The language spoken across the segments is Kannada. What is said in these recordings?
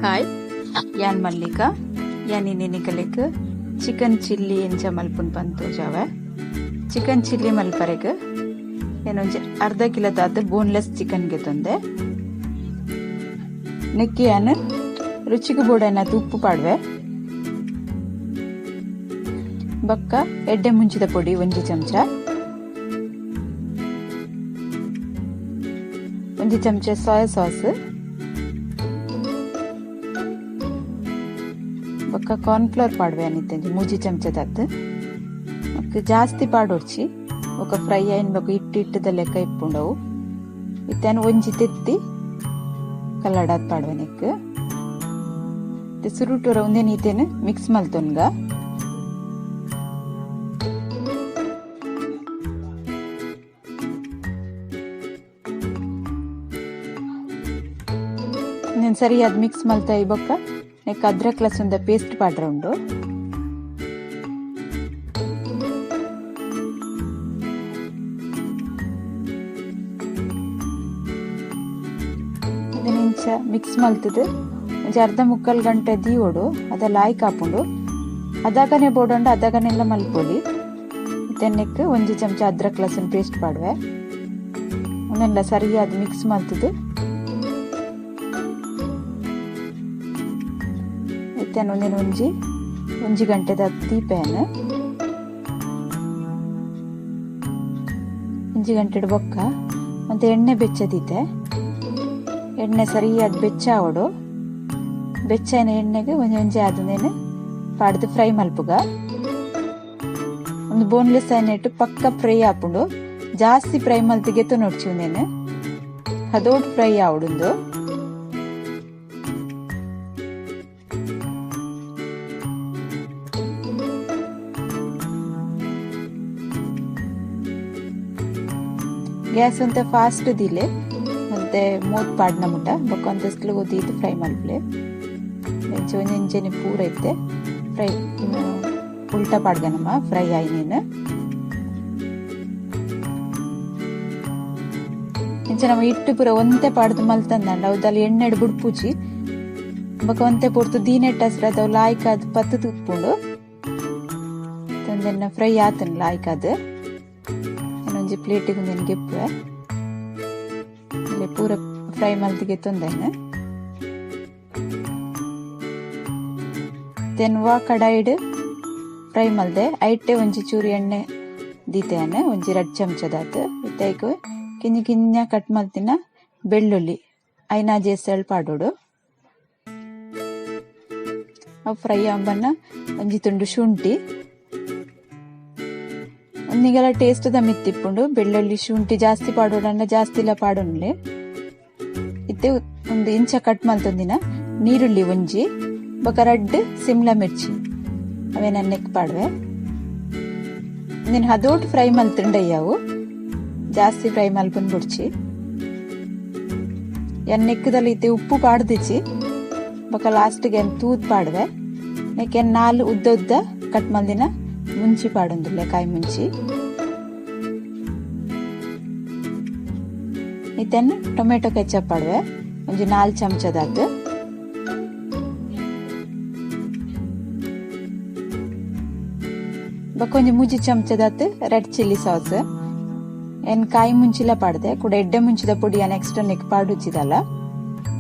हाय यान मल्लिका यानी निकलेक चिकन चिल्ली इंच मल्पुन पंतो जावे चिकन चिल्ली मल्परेग ಏನೊಂಜಿ ಅರ್ಧ ಕಿಲೋ ತಾತ ಬೋನ್ಲೆಸ್ ಚಿಕನ್ ಗೆ ತಂದೆ ನೆಕ್ಕಿಯಾನ ರುಚಿಗೆ ಬೋಡನ ಉಪ್ಪು ಪಾಡ್ವೆ ಬಕ್ಕ ಎಡ್ಡೆ ಮುಂಚಿದ ಪೊಡಿ 1 ಚಮಚ 1 ಚಮಚ ಸೋಯಾ ಸಾಸ್ ಬಕ್ಕ ಕಾರ್ನ್ ಫ್ಲೋರ್ ಪಾಡ್ವೆ ಅನಿತ್ತಂಜಿ 3 ಚಮಚ ತಾತ ಮಕ್ಕ ಜಾಸ್ತಿ ಪಾಡೋರ್ಚಿ ఒక ఫ్రై అయిన ఒక ఇట్టిದ ಲೆಕ್ಕ ಇಪ್ಪುಂಡವು ಇತ್ತೇನು ಒಂಜಿ ತೆತ್ತಿ ಕಲ್ಲಡಾದ್ ಪಾಡ್ವೆನೆಕ್ ಸುರುಟೂರ ಒಂದೇ ನೀತೇನು ಮಿಕ್ಸ್ ಮಲ್ತೊನ್ಗ నేను ಸರಿ ಅದ್ ಮಿಕ್ಸ್ ಮಲ್ತಾ ಇಬಕ್ಕ ನೆಕ್ ಅದ್ರಕ್ ಲಸಂದ ಪೇಸ್ಟ್ ಪಾಡ್ರ ಉಂಡು ಮಿಕ್ಸ್ ಮಲ್ತದ ಒಂಜಿ ಅರ್ಧ ಮುಕ್ಕಾಲ್ ಗಂಟೆ ದೀವೋಡು ಅದೆಲ್ಲ ಆಯ್ಕೆ ಹಾಕೊಂಡು ಅದಾಗನೆ ಬೋಡಂಡು ಅದಾಗನೆಲ್ಲ ಮಲ್ಪೊಲಿ ತೆನ್ನೆಕ್ 1 ಚಮಚ ಅದ್ರಕ್ ಲಸನ್ ಪೇಸ್ಟ್ ಪಾಡ್ವೆ ಒಂದೆಲ್ಲ ಸರಿಯಾದ ಮಿಕ್ಸ್ ಮಲ್ತದ ಇತ್ತೇನು ಒಂದೇನು ಒಂಜಿ ಗಂಟೆದ ದೀಪೇನು 1 ಗಂಟೆ ಬೊಕ್ಕ ಮತ್ತೆ ಎಣ್ಣೆ ಬೆಚ್ಚದೀತೆ ಎಣ್ಣೆ ಸರಿಯಾದ ಬೆಚ್ಚ ಆವಡು ಬೆಚ್ಚನ ಎಣ್ಣೆಗೆ ಒಂಜಿ ಆದನೇನು ಪಾಡ್ದು ಫ್ರೈ ಮಲ್ಪುಗ ಒಂದು ಬೋನ್ಲೆಸ್ ಆಯ್ನೆಟ್ಟು ಪಕ್ಕ ಫ್ರೈ ಆಪುಂಡು ಜಾಸ್ತಿ ಫ್ರೈ ಮಲ್ತಿಗೆತ್ತು ನೋಡ್ಚಿ ಒಂದೇನು ಅದೋಟ್ ಫ್ರೈ ಆವಡುಂದು ಗ್ಯಾಸ್ ಅಂತ ಫಾಸ್ಟ್ ದಿಲೆ ಮತ್ತೆ ಮೂತ್ ಪಾಡ್ನ ಮುಟ್ಟ ಬೊಕ್ಕೊಂತಸ್ಲು ಗೊತ್ತಿದ್ದು ಫ್ರೈ ಮಲ್ಪಲೆ ಒಂಜೆಂಜೆನೆ ಪೂರ ಇತ್ತೆ ಫ್ರೈ ಉಲ್ಟಾ ಪಾಡ್ಗನಮ್ಮ ಫ್ರೈ ಆಯ್ನೇನು ಇಂಚ ನಮ್ಮ ಇಟ್ಟು ಪೂರ ಒಂತೆ ಪಾಡ್ದು ಮಲ್ತಂದಂಡ ಅವದಲ್ಲಿ ಎಣ್ಣೆಡ್ ಬುಡ್ಪುಚಿ ಬೊಕ್ಕ ಒಂತೆ ಪೂರ್ತು ದೀನೆಟ್ಟ ಹಸ್ರ ಅದಾವ ಲಾಯ್ಕಾದ್ ಪತ್ತು ತುತ್ಪುಂಡು ತಂದೆನ್ನ ಫ್ರೈ ಆತನ್ ಲಾಯ್ಕಾದ್ ಇನ್ನೊಂಜಿ ಪ್ಲೇಟಿಗೆ ಒಂದೇನು ಗೆಪ್ಪುವೆ ಪೂರ ಫ್ರೈ ಮಲ್ತಿಗೆ ತೊಂದೇನೆ ತೆನ್ವಾ ಕಡಾಯಿಡ್ ಫ್ರೈ ಮಲ್ದೆ ಐಟೆ ಒಂಜಿ ಚೂರು ಎಣ್ಣೆ ದೀತೇನೆ ಒಂಜಿ 2 ಚಮಚದಾತ್ ಇತ್ತೈಕು ಕಿಂಜ ಕಟ್ ಮಲ್ತಿನ ಬೆಳ್ಳುಳ್ಳಿ ಐನಾಜಿ ಎಸಳ್ ಪಾಡೋಡು ಅವು ಫ್ರೈ ಆಂಬನ್ನ ಒಂಜಿ ತುಂಡು ಶುಂಠಿ ಒಂದಿಗೆಲ್ಲ ಟೇಸ್ಟ್ ದ ಮಿತ್ತಿಪ್ಪುಂಡು ಬೆಳ್ಳುಳ್ಳಿ ಶುಂಠಿ ಜಾಸ್ತಿ ಪಾಡೋಡನ್ನ ಜಾಸ್ತಿ ಇಲ್ಲ ಪಾಡೋನ್ಲೆ ಇತ್ತೆ ಒಂದು ಇಂಚ ಕಟ್ ಮಲ್ತೊಂದಿನ ನೀರುಳ್ಳಿ ಒಂಜಿ ಬೊಕ 2 ಸಿಮ್ಲಾ ಮಿರ್ಚಿ ಅವೇ ನನ್ನೆಕ್ ಪಾಡ್ವೆ ನೀನು ಅದೋಟ್ ಫ್ರೈ ಮಲ್ತಂಡಯ್ಯವು ಜಾಸ್ತಿ ಫ್ರೈ ಮಲ್ಪನ್ ಬಿಡ್ಚಿ ಎನ್ನೆಕ್ಕದಲ್ಲಿ ಇತ್ತೆ ಉಪ್ಪು ಪಾಡ್ದಿಚ್ಚಿ ಬೊಕ ಲಾಸ್ಟ್ಗೆ ತೂದ್ ಪಾಡ್ವೆ ನೆಕ್ಕೆ 4 ಉದ್ದ ಕಟ್ ಮಲ್ದಿನ ಮುಂಚಿ ಪಾಡೊಂದುಲ್ಲೆ ಕಾಯಿ ಮುಂಚಿ ಇತ್ತನ್ನು ಟೊಮೆಟೊ ಕೆಚಪ್ ಪಾಡ್ವೆ ಒಂಜಿ 4 ಚಮಚದಾತ್ ಬೊಕ ಒಂಜಿ 3 ಚಮಚದಾತ್ ರೆಡ್ ಚಿಲ್ಲಿ ಸಾಸ್ ಏನ್ ಕಾಯಿ ಮುಂಚಿಲ ಪಾಡ್ದೆ ಕೂಡ ಎಡ್ಡೆ ಮುಂಚಿದ ಪುಡಿ ನೆಕ್ಸ್ಟ್ ನೆಕ್ ಪಾಡುಚ್ಚಿದಲ್ಲ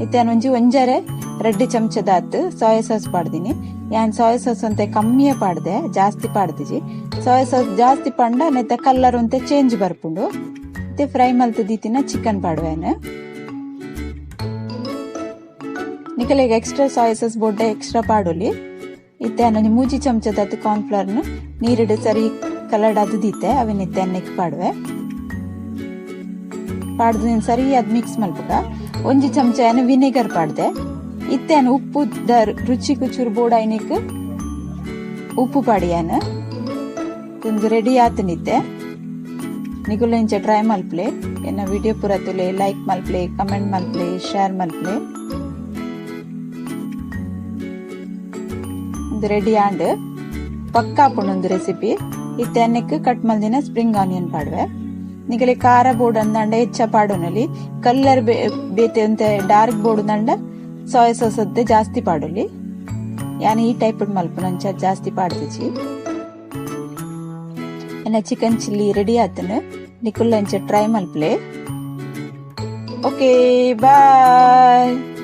ಇತ್ತೇನು ಒಂಜರೆ 2 ಚಮಚದಾತ್ ಸೋಯಾ ಸಾಸ್ ಪಾಡ್ದಿನಿ ಯಾನ್ ಸೋಯಾ ಸಾಸ್ ಅಂತ ಕಮ್ಮಿಯೇ ಪಾಡ್ದೆ ಜಾಸ್ತಿ ಪಾಡ್ದಿಜಿ ಸೋಯಾ ಸಾಸ್ ಜಾಸ್ತಿ ಪಂಡ ನೆತ್ತ ಕಲರ್ ಅಂತ ಚೇಂಜ್ ಬರ್ಪುಂಡು ಮತ್ತೆ ಫ್ರೈ ಮಲ್ತದೀತಿನ ಚಿಕನ್ ಪಾಡ್ವೇನು ನಿಕಲೆಗೆ ಎಕ್ಸ್ಟ್ರಾ ಸೋಯಾ ಸಾಸ್ ಬೊಡ್ಡೆ ಎಕ್ಸ್ಟ್ರಾ ಪಾಡೋಲಿ ಇತ್ತೆ ಅನ್ನೊಂದು 3 ಚಮಚದಾತ್ ಕಾರ್ನ್ ಫ್ಲೋರ್ನು ನೀರಿಡು ಸರಿ ಕಲರ್ಡ್ ಅದು ದೀತೆ ಅವನ್ನಿತ್ತೆ ಅನ್ನಕ್ಕೆ ಪಾಡ್ವೆ ಪಾಡ್ದು ನೀನು ಸರಿ ಅದ್ ಮಿಕ್ಸ್ ಮಲ್ಪುಗ 1 ಚಮಚ ಏನು ವಿನೆಗರ್ ಪಾಡ್ದೆ ಇತ್ತೇನು ಉಪ್ಪು ರುಚಿಗೆ ಚೂರು ಬೋಡಾಯ್ನಿಕ್ ಉಪ್ಪು ಪಾಡಿಯಾನು ತಿಂದು ರೆಡಿ ಆತನಿತ್ತೆ ನಿಗುಲ ಇಂಚ ಟ್ರೈ ಮಲ್ಪ್ಲೆ ಎನ್ನ ವಿಡಿಯೋ ಪೂರ ತುಲೆ ಲೈಕ್ ಮಲ್ಪ್ಲೆ ಕಮೆಂಟ್ ಮಲ್ಪ್ಲೆ ಶೇರ್ ಮಲ್ಪ್ಲೆ ಒಂದು ರೆಡಿ ಆಂಡ್ ಪಕ್ಕ ಹಾಕೊಂಡೊಂದು ರೆಸಿಪಿ ಇತ್ತೇನಕ್ಕೆ ಕಟ್ ಮಲ್ದಿನ ಸ್ಪ್ರಿಂಗ್ ಆನಿಯನ್ ಪಾಡ್ವೆ ನಿಗಲೆ ಖಾರ ಬೋರ್ಡ್ ಅಂದಂಡ ಹೆಚ್ಚ ಪಾಡೋನಲ್ಲಿ ಕಲ್ಲರ್ ಬೇತೆ ಅಂತ ಡಾರ್ಕ್ ಬೋರ್ಡ್ ನಂಡ ಸೋಯಾ ಸಾಸ್ ಅದ್ದೆ ಜಾಸ್ತಿ ಪಾಡುಲಿ ಯಾನ್ ಈ ಟೈಪ್ ಮಲ್ಪುನಂಚ ಜಾಸ್ತಿ ಪಾಡ್ದಿಜಿ ಎನ್ನ ಚಿಕನ್ ಚಿಲ್ಲಿ ರೆಡಿ ಆತನ ನಿಕುಲ್ಲಂಚ ಟ್ರೈ ಮಲ್ಪ್ಲೆ. Okay bye.